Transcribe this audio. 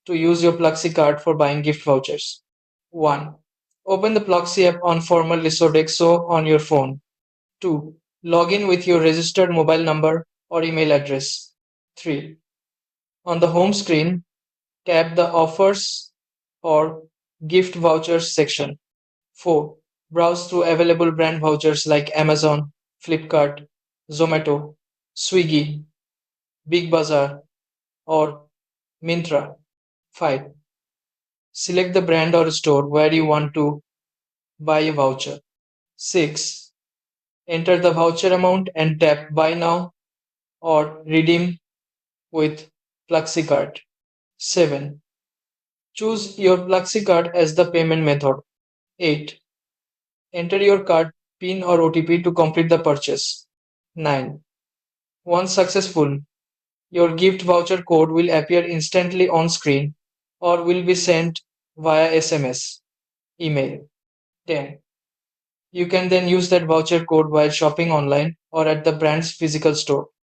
to use your Pluxee card for buying gift vouchers. 1. Open the Pluxee app on formal Lisodexo on your phone. 2. Log in with your registered mobile number or email address. 3. On the home screen, tap the Offers or Gift Vouchers section. 4. Browse through available brand vouchers like Amazon, Flipkart, Zomato, Swiggy, Big Bazaar, or Myntra. 5. Select the brand or store where you want to buy a voucher. 6. Enter the voucher amount and tap Buy Now or Redeem with Pluxee card. 7. Choose your Pluxee card as the payment method. 8. Enter your card PIN or OTP to complete the purchase. 9. Once successful, your gift voucher code will appear instantly on screen or will be sent via SMS, email. 10. You can then use that voucher code while shopping online or at the brand's physical store.